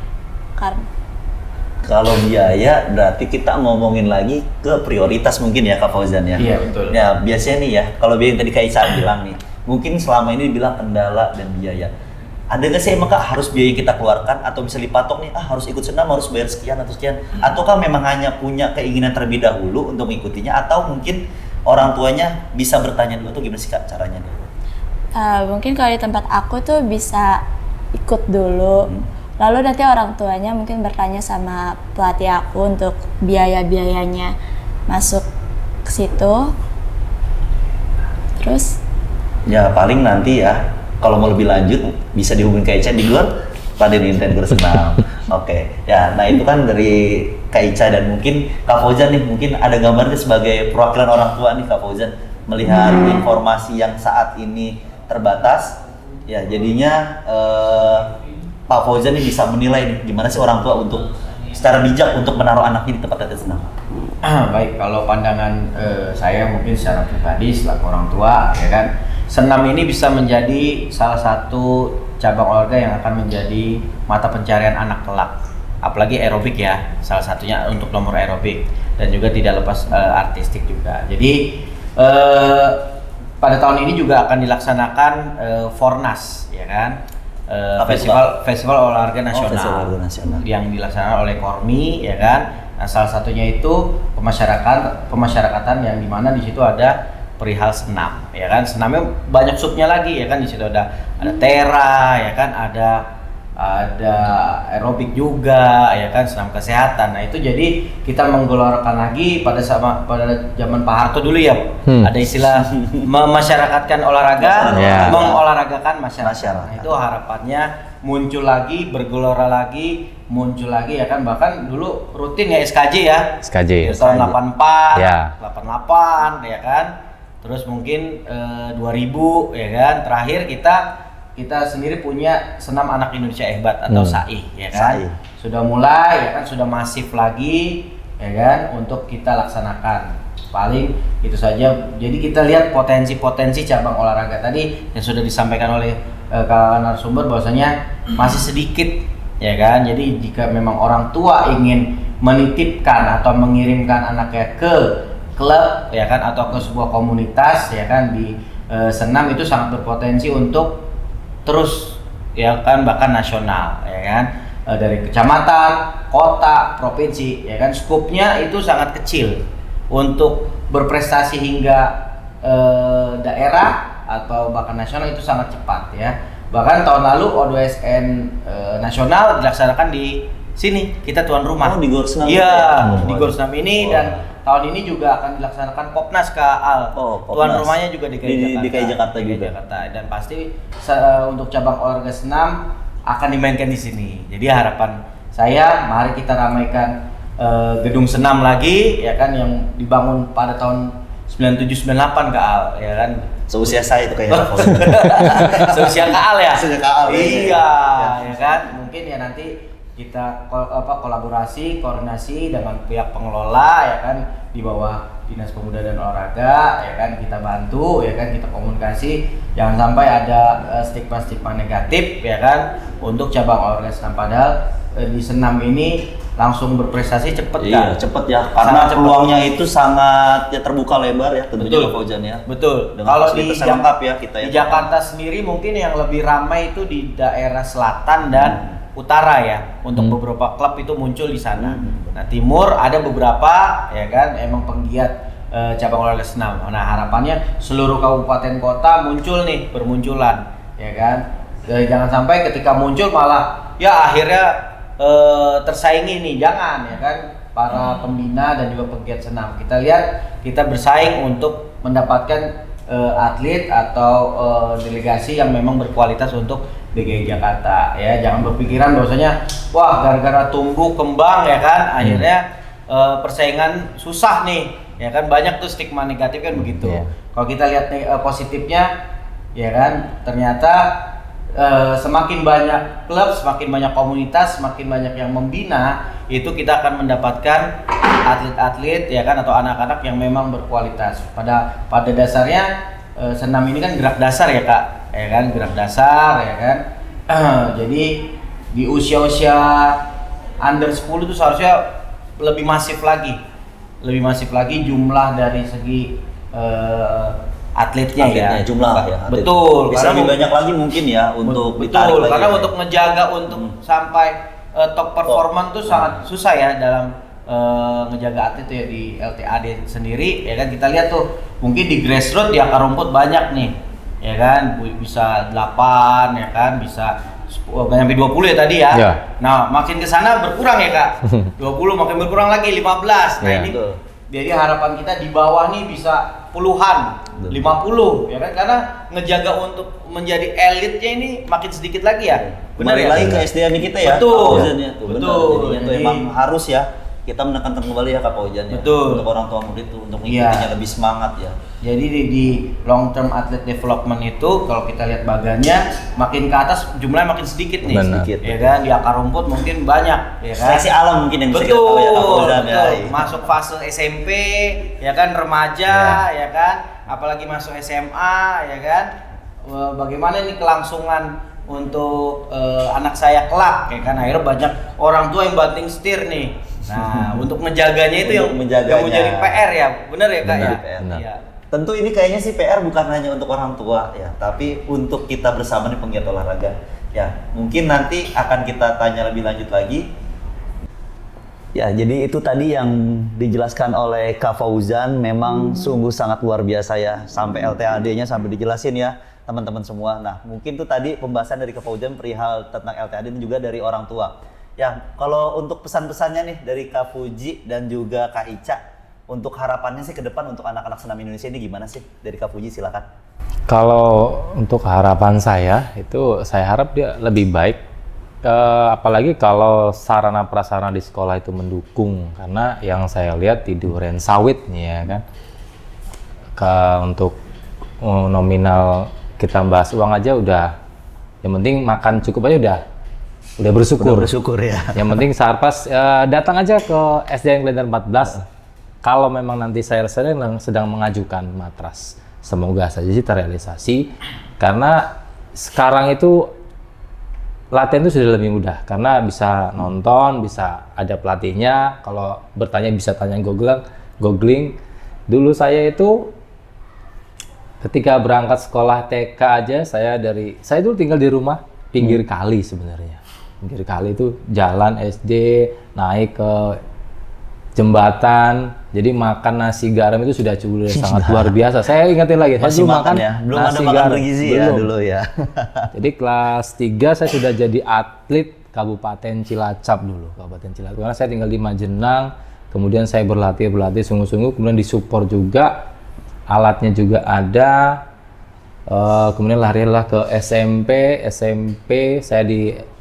Kalau biaya berarti kita ngomongin lagi ke prioritas mungkin ya Kak Fauzan ya. Iya, betul. Ya biasanya nih ya, kalau biaya yang tadi Kak Ica bilang nih, mungkin selama ini dibilang kendala dan biaya. Ada nggak sih emang Kak harus biaya yang kita keluarkan atau bisa dipatok nih, harus ikut senam harus bayar sekian atau sekian? Ataukah memang hanya punya keinginan terlebih dahulu untuk mengikutinya, atau mungkin orang tuanya bisa bertanya dulu, atau gimana sih Kak caranya nih? Mungkin kalau di tempat aku tuh bisa ikut dulu. Lalu nanti orang tuanya mungkin bertanya sama pelatih aku untuk biaya-biayanya masuk ke situ. Terus? Ya paling nanti ya, kalau mau lebih lanjut bisa dihubungin Kak Ica di Gor Raden Inten Gor Senam. Oke. Ya, nah itu kan dari Kak Ica, dan mungkin Kak Fauzan nih, mungkin ada gambarnya sebagai perwakilan orang tua nih Kak Fauzan melihat informasi yang saat ini terbatas. Ya, jadinya Pak Fauzan nih bisa menilai nih gimana sih orang tua untuk secara bijak untuk menaruh anaknya di tempat latihan senam. Baik, kalau pandangan saya mungkin secara pribadi selaku orang tua ya kan, senam ini bisa menjadi salah satu cabang olahraga yang akan menjadi mata pencarian anak kelak. Apalagi aerobik ya, salah satunya untuk nomor aerobik dan juga tidak lepas artistik juga. Jadi pada tahun ini juga akan dilaksanakan Fornas, ya kan? Festival olahraga nasional, festival olahraga nasional yang dilaksanakan oleh Kormi, ya kan? Nah, salah satunya itu pemasyarakatan yang dimana di situ ada perihal senam, ya kan? Senamnya banyak subnya lagi, ya kan? Di situ ada tera, ya kan? Ada aerobik juga, ya kan, senam kesehatan. Nah itu jadi kita menggelorkan lagi pada zaman Pak Harto dulu ya, ada istilah memasyarakatkan olahraga, mengolahragakan masyarakat. Nah, itu harapannya muncul lagi, bergelora lagi, muncul lagi, ya kan. Bahkan dulu rutin ya SKJ ya, SKJ tahun 84, ya. 88, ya kan. Terus mungkin 2000, ya kan. Terakhir kita sendiri punya senam anak Indonesia hebat atau SAI, ya kan. SAI. Sudah mulai, ya kan, sudah masif lagi, ya kan, untuk kita laksanakan. Paling itu saja. Jadi kita lihat potensi-potensi cabang olahraga tadi yang sudah disampaikan oleh Kak narasumber, bahwasanya masih sedikit, ya kan. Jadi jika memang orang tua ingin menitipkan atau mengirimkan anaknya ke klub, ya kan, atau ke sebuah komunitas, ya kan, di senam itu sangat berpotensi untuk terus, ya kan, bahkan nasional, ya kan, dari kecamatan, kota, provinsi, ya kan, skupnya itu sangat kecil untuk berprestasi hingga daerah atau bahkan nasional itu sangat cepat, ya. Bahkan tahun lalu O2SN nasional dilaksanakan di sini, kita tuan rumah. di Gor Senam. Iya, di Gor Senam ini. Dan tahun ini juga akan dilaksanakan Popnas KAL. Tuan rumahnya juga di DKI Jakarta juga. Dan pasti untuk cabang olahraga senam akan dimainkan di sini. Jadi harapan saya, mari kita ramaikan gedung senam lagi, ya kan, yang dibangun pada tahun 97-98 KAL, ya kan. Seusia saya itu kayaknya. Seusia KAL ya. Seusia KAL. Iya, ya kan. Mungkin ya nanti kita kolaborasi, koordinasi dengan pihak pengelola, ya kan, di bawah Dinas Pemuda dan Olahraga, ya kan, kita bantu, ya kan, kita komunikasi, jangan sampai ada stigma-stigma negatif, ya kan, untuk cabang olahraga senam. Padahal di senam ini langsung berprestasi cepet kan? Iya, cepet ya, karena peluangnya itu sangat ya terbuka lebar ya, tentunya Pak Fauzan ya. Betul. Dengan Kalau di lengkap ya kita ya. Di Jakarta sendiri mungkin yang lebih ramai itu di daerah selatan dan utara ya, untuk beberapa klub itu muncul di sana. Nah, timur ada beberapa, ya kan, emang penggiat cabang olahraga senam. Nah, harapannya seluruh kabupaten kota muncul nih, bermunculan, ya kan. Jangan sampai ketika muncul malah ya akhirnya tersaingi nih, jangan, ya kan, para pembina dan juga penggiat senam. Kita lihat, kita bersaing untuk mendapatkan atlet atau delegasi yang memang berkualitas untuk DKI Jakarta, ya. Jangan berpikiran bahwasanya wah gara-gara tumbuh kembang, ya kan, akhirnya persaingan susah nih, ya kan. Banyak tuh stigma negatif kan begitu. Kalau kita lihat positifnya, ya kan, ternyata semakin banyak klub, semakin banyak komunitas, semakin banyak yang membina, itu kita akan mendapatkan atlet-atlet, ya kan, atau anak-anak yang memang berkualitas. Pada dasarnya senam ini kan gerak dasar ya Kak, ya kan, gerak dasar, ya kan. Jadi di usia-usia under 10 itu seharusnya lebih masif lagi jumlah dari segi atletnya ya, jumlah ya. Betul. Bisa lebih banyak lagi mungkin ya untuk ditarik lagi. Karena untuk ngejaga untuk sampai top performan tuh sangat susah ya dalam ngejaga atlet ya di LTAD sendiri, ya kan. Kita lihat tuh mungkin di grassroots di akar rumput banyak nih, ya kan, bisa 8, ya kan, bisa sampai 20 ya tadi ya. Nah, makin ke sana berkurang ya Kak. 20 makin berkurang lagi 15. Nah, ini jadi harapan kita di bawah nih bisa puluhan, 50, ya kan, karena ngejaga untuk menjadi elitnya ini makin sedikit lagi ya. Benar ya? Lagi ke SDM kita ya. Betul. Betul. Jadi emang harus ya kita menekankan kembali ya Kak Fauzan ya. Betul. Untuk orang tua murid itu untuk mengikutinya lebih semangat ya. Jadi di long term athlete development itu kalau kita lihat bagannya makin ke atas jumlahnya makin sedikit nih. Sedikit. Ya kan, di akar rumput mungkin banyak, ya kan. Seleksi alam mungkin yang bisa kita tahu ya Kak Fauzan ya. Masuk fase SMP, ya kan, remaja, ya kan. apalagi masuk SMA ya kan. Bagaimana nih kelangsungan untuk anak saya kelak ya kan, akhirnya banyak orang tua yang banting setir nih. Nah, untuk menjaganya itu yang menjadi PR ya, benar ya Kak ya? Benar. Iya. Tentu ini kayaknya sih PR bukan hanya untuk orang tua ya, tapi untuk kita bersama nih penggiat olahraga. Ya, mungkin nanti akan kita tanya lebih lanjut lagi. Ya, jadi itu tadi yang dijelaskan oleh Kak Fauzan memang sungguh sangat luar biasa ya, sampai LTAD-nya sampai dijelasin ya teman-teman semua. Nah, mungkin tuh tadi pembahasan dari Kak Fauzan perihal tentang LTAD dan juga dari orang tua. Ya, kalau untuk pesan-pesannya nih dari Kak Fuji dan juga Kak Ica, untuk harapannya sih ke depan untuk anak-anak senam Indonesia ini gimana sih? Dari Kak Fuji silakan. Kalau untuk harapan saya itu saya harap dia lebih baik, apalagi kalau sarana prasarana di sekolah itu mendukung, karena yang saya lihat di Duren Sawit nih ya kan, untuk nominal kita bahas uang aja udah, yang penting makan cukup aja udah bersyukur. Udah bersyukur ya. Yang penting Sarpas datang aja ke SDN Klender 14. Kalau memang nanti saya sedang mengajukan matras, semoga saja sih terrealisasi. Karena sekarang itu latihan itu sudah lebih mudah, karena bisa nonton, bisa ada pelatihnya. Kalau bertanya bisa tanya googling. Dulu saya itu ketika berangkat sekolah TK aja, saya dulu tinggal di rumah pinggir kali sebenarnya. Pinggir kali itu jalan SD, naik ke jembatan, jadi makan nasi garam itu sudah sangat luar biasa. Saya ingetin lagi, saya dulu makan ya? Belum nasi ada makan garam. bergizi ya dulu ya. Jadi kelas 3 saya sudah jadi atlet Kabupaten Cilacap dulu, Kabupaten Cilacap. Karena saya tinggal di Majenang, kemudian saya berlatih sungguh-sungguh, kemudian disupport juga, alatnya juga ada. Kemudian larilah ke SMP saya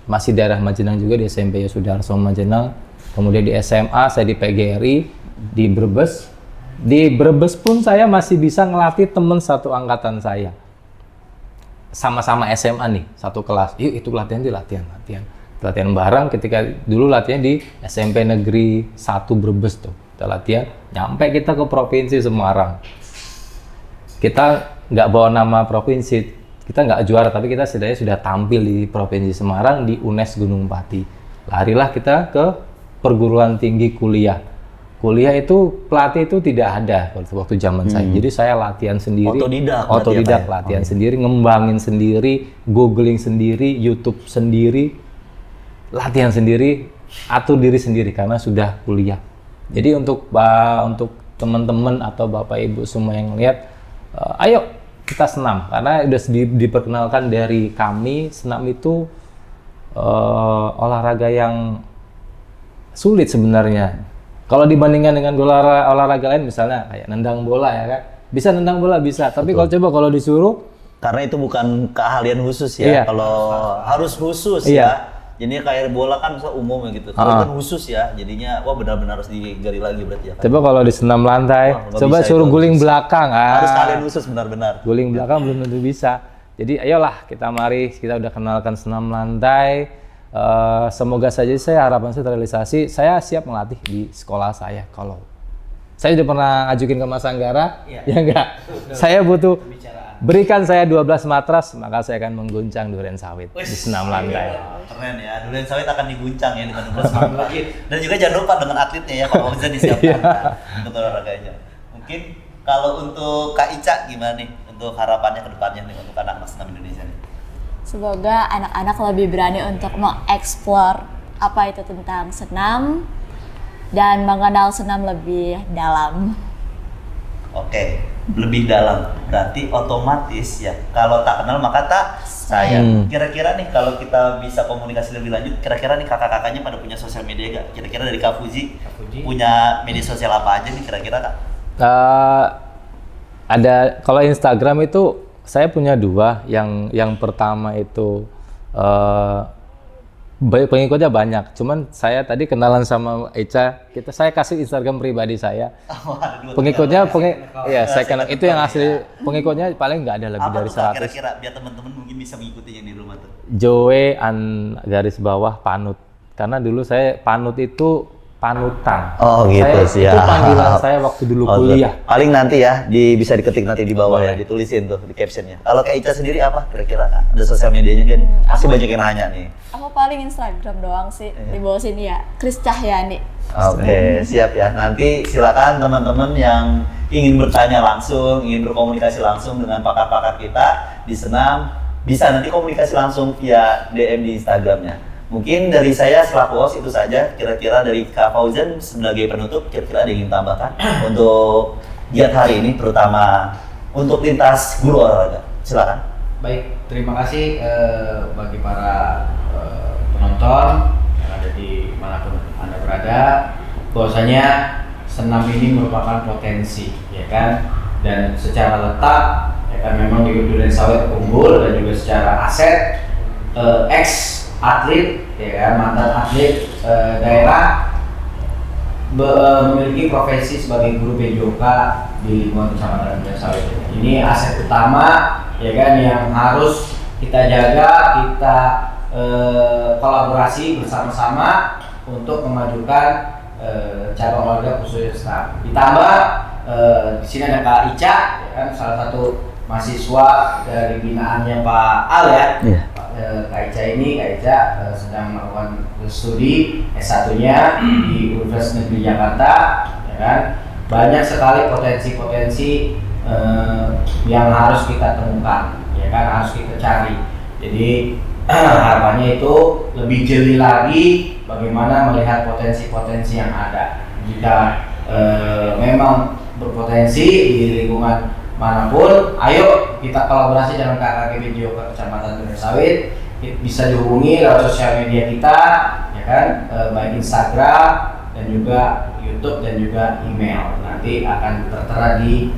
masih daerah Majenang juga, di SMP Yosudarso Majenang. Kemudian di SMA saya di PGRI di Brebes. Di Brebes pun saya masih bisa ngelatih teman satu angkatan saya. Sama-sama SMA nih, satu kelas. Yuk itu latihan bareng ketika dulu latihan di SMP Negeri 1 Brebes tuh. Kita latihan, nyampe kita ke Provinsi Semarang. Kita nggak bawa nama provinsi, kita nggak juara, tapi kita setidaknya sudah tampil di Provinsi Semarang di UNES Gunung Pati. Larilah kita ke perguruan tinggi kuliah. Kuliah itu pelatih itu tidak ada waktu zaman saya. Jadi saya latihan sendiri. Otodidak latihan sendiri, ngembangin sendiri, googling sendiri, YouTube sendiri, latihan sendiri, atur diri sendiri karena sudah kuliah. Jadi untuk teman-teman atau Bapak Ibu semua yang lihat, ayo kita senam, karena udah diperkenalkan dari kami, senam itu olahraga yang sulit sebenarnya. Kalau dibandingkan dengan olahraga lain, misalnya kayak nendang bola ya kan, bisa nendang bola bisa, tapi kalau disuruh, karena itu bukan keahlian khusus ya. Iya. Kalau harus khusus ya. Jadi kayak bola kan umum gitu. Kalau kan khusus ya, jadinya benar-benar harus digali lagi berarti ya. Coba kalau di senam lantai, coba suruh guling belakang. Harus keahlian khusus benar-benar. Guling belakang belum tentu bisa. Jadi ayolah kita udah kenalkan senam lantai. Semoga saja harapan saya terrealisasi. Saya siap melatih di sekolah saya. Kalau saya sudah pernah ajukin ke Mas Anggara, ya enggak. Saya butuh berikan saya 12 matras, maka saya akan mengguncang Duren Sawit di senam lantai. Keren ya, Duren Sawit akan diguncang ya dengan 12 matras. Dan juga jangan lupa dengan atletnya ya, kalau bisa disiapkan untuk olahraganya. Mungkin kalau untuk Kak Ica gimana nih untuk harapannya ke depannya nih untuk anak-anak senam Indonesia nih? Semoga anak-anak lebih berani untuk mengeksplor apa itu tentang senam dan mengenal senam lebih dalam. Oke, lebih dalam. Berarti otomatis ya, kalau tak kenal maka tak sayang. Kira-kira nih kalau kita bisa komunikasi lebih lanjut, kira-kira nih kakak-kakaknya pada punya sosial media gak? Kira-kira dari Kak Fuji punya media sosial apa aja nih kira-kira Kak? Ada, kalau Instagram itu saya punya 2. Yang pertama itu pengikutnya banyak, cuman saya tadi kenalan sama Eca, saya kasih Instagram pribadi saya. Pengikutnya saya kenal, itu yang asli pengikutnya paling nggak ada lebih dari 100. Kira-kira biar teman-teman mungkin bisa mengikuti yang di rumah tuh. Joe _panut, karena dulu saya panut itu panutan. Oh gitu, Itu siap. panggilan saya waktu dulu Oh, kuliah. paling nanti ya bisa diketik nanti di bawah ya, Boleh. ditulisin tuh di captionnya. Kalau kayak Ica sendiri apa kira-kira? Ada sosial medianya kan? Masih banyak yang nanya nih. Aku paling Instagram doang sih di bawah sini ya, Kris Cahyani. Oke, siap ya. Nanti silakan teman-teman yang ingin bertanya langsung, ingin berkomunikasi langsung dengan pakar-pakar kita di Senam, bisa nanti komunikasi langsung via DM di Instagramnya. Mungkin dari saya selaku host itu saja. Kira-kira dari Kak Fauzan sebagai penutup, kira-kira ada yang ingin tambahkan untuk giat hari ini, terutama untuk lintas guru olahraga. Silakan. Baik, terima kasih bagi para penonton yang ada di manapun Anda berada, bahwasanya senam ini merupakan potensi, ya kan? Dan secara letak, ya kan, memang di Duren Sawit unggul, dan juga secara aset ex atlet, ya kan, mantan atlet daerah memiliki profesi sebagai guru PJOK di lingkungan Kecamatan Duren Sawit. Ini aset utama, ya kan, yang harus kita jaga, kita kolaborasi bersama-sama untuk memajukan cabang olahraga khususnya senam. Ditambah di sini ada Kak Ica, ya kan, salah satu mahasiswa dari binaannya Pak Al ya. Iya. Kak Ica sedang melakukan studi S1-nya di Universitas Negeri Jakarta, ya kan. Banyak sekali potensi-potensi yang harus kita temukan, ya kan, harus kita cari. Jadi harapannya itu lebih jeli lagi bagaimana melihat potensi-potensi yang ada. Jika memang berpotensi di lingkungan manapun, ayo kita kolaborasi dengan KKG PJOK Kecamatan Duren Sawit. Bisa dihubungi lewat sosial media kita, ya kan, baik Instagram dan juga YouTube dan juga email. Nanti akan tertera di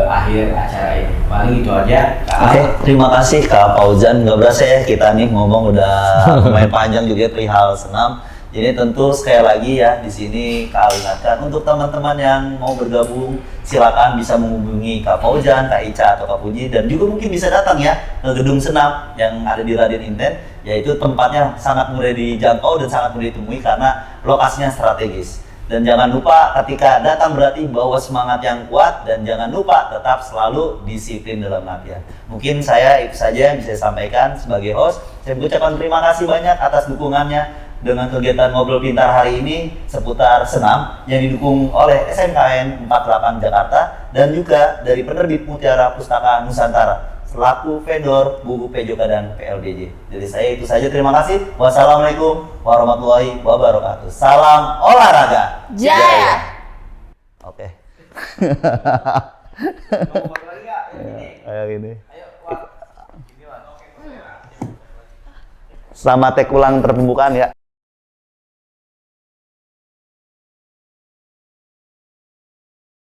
akhir acara ini. Paling itu aja. Oke, terima kasih Kak Fauzan. Nggak berasa ya kita nih ngomong udah lumayan panjang juga perihal senam. Jadi tentu sekali lagi ya di sini Kak ingatkan untuk teman-teman yang mau bergabung, silakan bisa menghubungi Kak Fauzan, Kak Ica atau Kak Puji, dan juga mungkin bisa datang ya ke gedung senam yang ada di Raden Inten, yaitu tempatnya sangat mudah dijangkau dan sangat mudah ditemui karena lokasinya strategis. Dan jangan lupa ketika datang berarti bawa semangat yang kuat, dan jangan lupa tetap selalu disiplin dalam latihan. Mungkin saya itu saja yang bisa saya sampaikan sebagai host. Saya mengucapkan terima kasih banyak atas dukungannya dengan kegiatan Ngobrol Pintar hari ini seputar senam yang didukung oleh SMKN 48 Jakarta dan juga dari penerbit Mutiara Pustaka Nusantara selaku vendor buku PJOK dan PLBJ. Dari saya itu saja, terima kasih. Wassalamualaikum warahmatullahi wabarakatuh. Salam olahraga Jaya. Oke. Kayak gini. Selamat tek ulang terpembukaan ya.